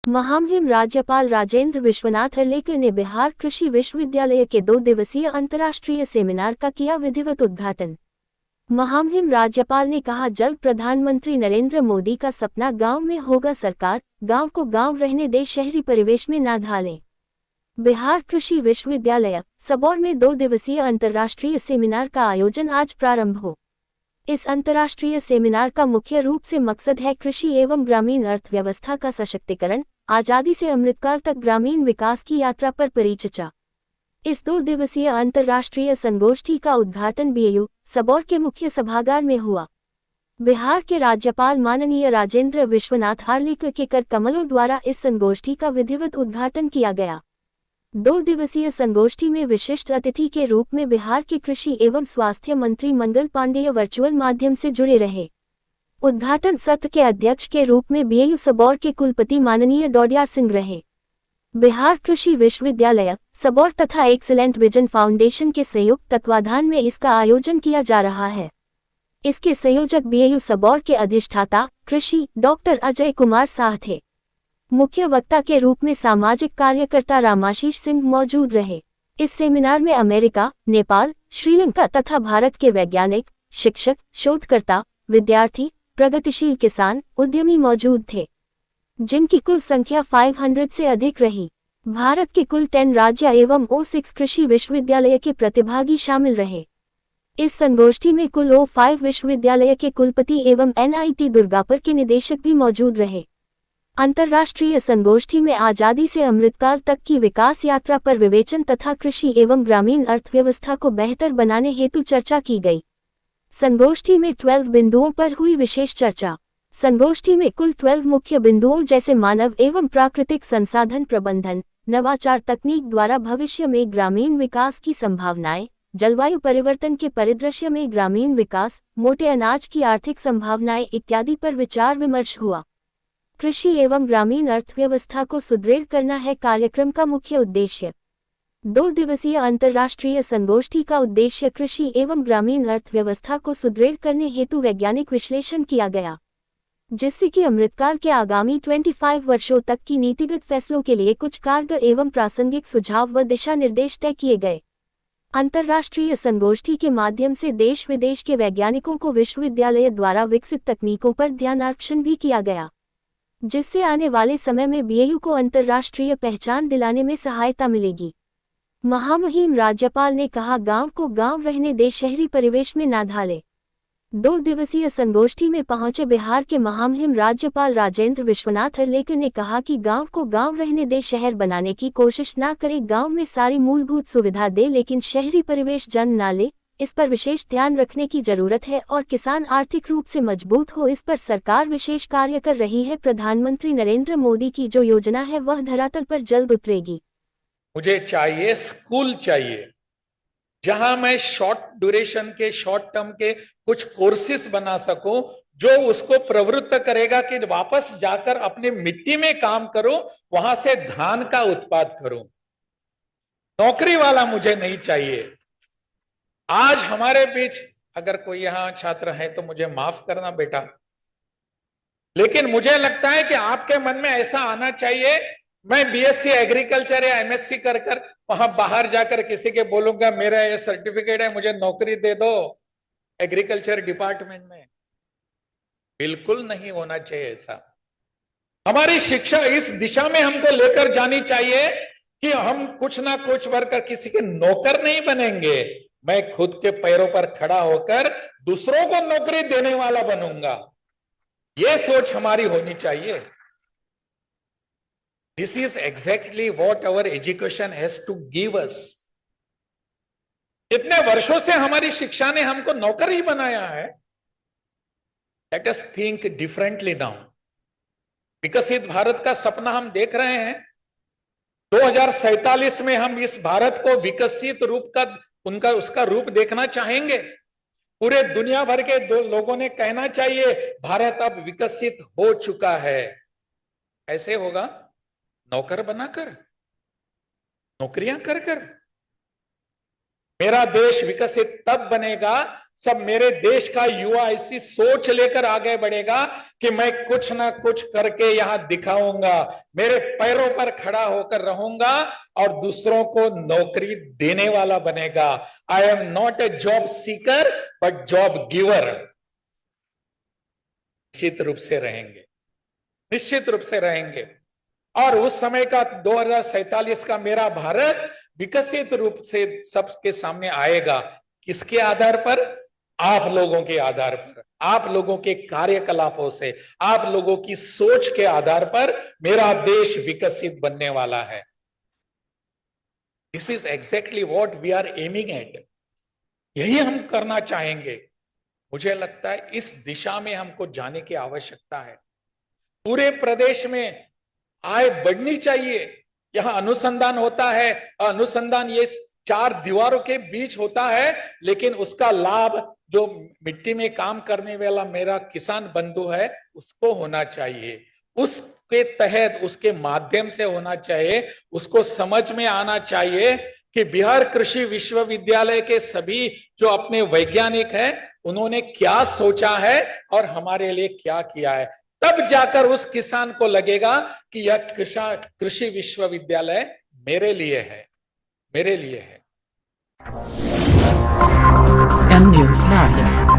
महामहिम राज्यपाल राजेंद्र विश्वनाथ अर्लेकर ने बिहार कृषि विश्वविद्यालय के 2 दिवसीय अंतर्राष्ट्रीय सेमिनार का किया विधिवत उद्घाटन। महामहिम राज्यपाल ने कहा, जल्द प्रधानमंत्री नरेंद्र मोदी का सपना गांव में होगा सरकार, गांव को गांव रहने दे, शहरी परिवेश में ना ढालें। बिहार कृषि विश्वविद्यालय सबौर में 2 दिवसीय अंतर्राष्ट्रीय सेमिनार का आयोजन आज प्रारंभ हो। इस अंतर्राष्ट्रीय सेमिनार का मुख्य रूप से मकसद है कृषि एवं ग्रामीण अर्थव्यवस्था का सशक्तिकरण, आजादी से अमृतकाल तक ग्रामीण विकास की यात्रा पर परिचर्चा। इस 2 दिवसीय अंतर्राष्ट्रीय संगोष्ठी का उद्घाटन बीएयू सबौर के मुख्य सभागार में हुआ। बिहार के राज्यपाल माननीय राजेंद्र विश्वनाथ अर्लेकर के कर कमलों द्वारा इस संगोष्ठी का विधिवत उद्घाटन किया गया। 2 दिवसीय संगोष्ठी में विशिष्ट अतिथि के रूप में बिहार के कृषि एवं स्वास्थ्य मंत्री मंगल पांडेय वर्चुअल माध्यम से जुड़े रहे। उद्घाटन सत्र के अध्यक्ष के रूप में बीएयू सबौर के कुलपति माननीय डोडियार सिंह रहे। बिहार कृषि विश्वविद्यालय सबौर तथा एक्सीलेंट विजन फाउंडेशन के संयुक्त तत्वाधान में इसका आयोजन किया जा रहा है। इसके संयोजक बीएयू सबौर के अधिष्ठाता कृषि डॉक्टर अजय कुमार साह थे। मुख्य वक्ता के रूप में सामाजिक कार्यकर्ता रामाशीष सिंह मौजूद रहे। इस सेमिनार में अमेरिका, नेपाल, श्रीलंका तथा भारत के वैज्ञानिक, शिक्षक, शोधकर्ता, विद्यार्थी, प्रगतिशील किसान, उद्यमी मौजूद थे, जिनकी कुल संख्या 500 से अधिक रही। भारत के कुल 10 राज्य एवं O6 कृषि विश्वविद्यालय के प्रतिभागी शामिल रहे। इस संगोष्ठी में कुल O5 विश्वविद्यालय के कुलपति एवं NIT दुर्गापुर के निदेशक भी मौजूद रहे। अंतर्राष्ट्रीय संगोष्ठी में आजादी से अमृतकाल तक की विकास यात्रा पर विवेचन तथा कृषि एवं ग्रामीण अर्थव्यवस्था को बेहतर बनाने हेतु चर्चा की गई। संगोष्ठी में 12 बिंदुओं पर हुई विशेष चर्चा। संगोष्ठी में कुल 12 मुख्य बिंदुओं जैसे मानव एवं प्राकृतिक संसाधन प्रबंधन, नवाचार तकनीक द्वारा भविष्य में ग्रामीण विकास की संभावनाएं, जलवायु परिवर्तन के परिदृश्य में ग्रामीण विकास, मोटे अनाज की आर्थिक संभावनाएं इत्यादि पर विचार विमर्श हुआ। कृषि एवं ग्रामीण अर्थव्यवस्था को सुदृढ़ करना है कार्यक्रम का मुख्य उद्देश्य। 2 दिवसीय अंतर्राष्ट्रीय संगोष्ठी का उद्देश्य कृषि एवं ग्रामीण अर्थव्यवस्था को सुदृढ़ करने हेतु वैज्ञानिक विश्लेषण किया गया, जिससे कि अमृतकाल के आगामी 25 वर्षों तक की नीतिगत फैसलों के लिए कुछ कारगर एवं प्रासंगिक सुझाव व दिशा निर्देश तय किए गए। अंतर्राष्ट्रीय संगोष्ठी के माध्यम से देश विदेश के वैज्ञानिकों को विश्वविद्यालय द्वारा विकसित तकनीकों पर ध्यानाकर्षण भी किया गया, जिससे आने वाले समय में बीएयू को अंतर्राष्ट्रीय पहचान दिलाने में सहायता मिलेगी। महामहिम राज्यपाल ने कहा, गांव को गांव रहने दे, शहरी परिवेश में ना ढाले। 2 दिवसीय संगोष्ठी में पहुंचे बिहार के महामहिम राज्यपाल राजेंद्र विश्वनाथ अर्लेकर ने कहा कि गांव को गांव रहने दे, शहर बनाने की कोशिश ना करे, गांव में सारी मूलभूत सुविधा दे लेकिन शहरी परिवेश जन्म ना ले, इस पर विशेष ध्यान रखने की जरूरत है और किसान आर्थिक रूप से मजबूत हो, इस पर सरकार विशेष कार्य कर रही है। प्रधानमंत्री नरेंद्र मोदी की जो योजना है वह धरातल पर जल्द उतरेगी। मुझे चाहिए स्कूल चाहिए जहां मैं शॉर्ट ड्यूरेशन के, शॉर्ट टर्म के कुछ कोर्सेस बना सकूं, जो उसको प्रवृत्त करेगा कि वापस जाकर अपनी मिट्टी में काम करूं, वहां से धान का उत्पाद करूं। नौकरी वाला मुझे नहीं चाहिए। आज हमारे बीच अगर कोई यहां छात्र है तो मुझे माफ करना बेटा, लेकिन मुझे लगता है कि आपके मन में ऐसा आना चाहिए, मैं बीएससी एग्रीकल्चर या एमएससी कर वहां बाहर जाकर किसी के बोलूंगा मेरा ये सर्टिफिकेट है, मुझे नौकरी दे दो एग्रीकल्चर डिपार्टमेंट में। बिल्कुल नहीं होना चाहिए ऐसा। हमारी शिक्षा इस दिशा में हमको लेकर जानी चाहिए कि हम कुछ ना कुछ वर्कर किसी के नौकर नहीं बनेंगे। मैं खुद के पैरों पर खड़ा होकर दूसरों को नौकरी देने वाला बनूंगा। यह सोच हमारी होनी चाहिए। This is exactly what our education has to give us. इतने वर्षों से हमारी शिक्षा ने हमको नौकर ही बनाया है। Let us think differently now. विकसित भारत का सपना हम देख रहे हैं। 2047 में हम इस भारत को विकसित रूप का उसका रूप देखना चाहेंगे। पूरे दुनिया भर के लोगों ने कहना चाहिए भारत अब विकसित हो चुका है। ऐसे होगा नौकर बनाकर, नौकरियां कर कर। मेरा देश विकसित तब बनेगा सब मेरे देश का युवा ऐसी सोच लेकर आगे बढ़ेगा कि मैं कुछ ना कुछ करके यहां दिखाऊंगा, मेरे पैरों पर खड़ा होकर रहूंगा और दूसरों को नौकरी देने वाला बनेगा। I am not a job seeker but job giver. निश्चित रूप से रहेंगे, निश्चित रूप से रहेंगे। और उस समय का 2047 का मेरा भारत विकसित रूप से सबके सामने आएगा। किसके आधार पर? आप लोगों के आधार पर, आप लोगों के कार्यकलापों से, आप लोगों की सोच के आधार पर मेरा देश विकसित बनने वाला है। This is exactly what we are aiming at. यही हम करना चाहेंगे। मुझे लगता है इस दिशा में हमको जाने की आवश्यकता है। पूरे प्रदेश में आय बढ़नी चाहिए। यहां अनुसंधान होता है, अनुसंधान ये चार दीवारों के बीच होता है, लेकिन उसका लाभ जो मिट्टी में काम करने वाला मेरा किसान बंधु है उसको होना चाहिए, उसके तहत, उसके माध्यम से होना चाहिए। उसको समझ में आना चाहिए कि बिहार कृषि विश्वविद्यालय के सभी जो अपने वैज्ञानिक हैं उन्होंने क्या सोचा है और हमारे लिए क्या किया है। तब जाकर उस किसान को लगेगा कि यह कृषि विश्वविद्यालय मेरे लिए है, मेरे लिए है। M News Live।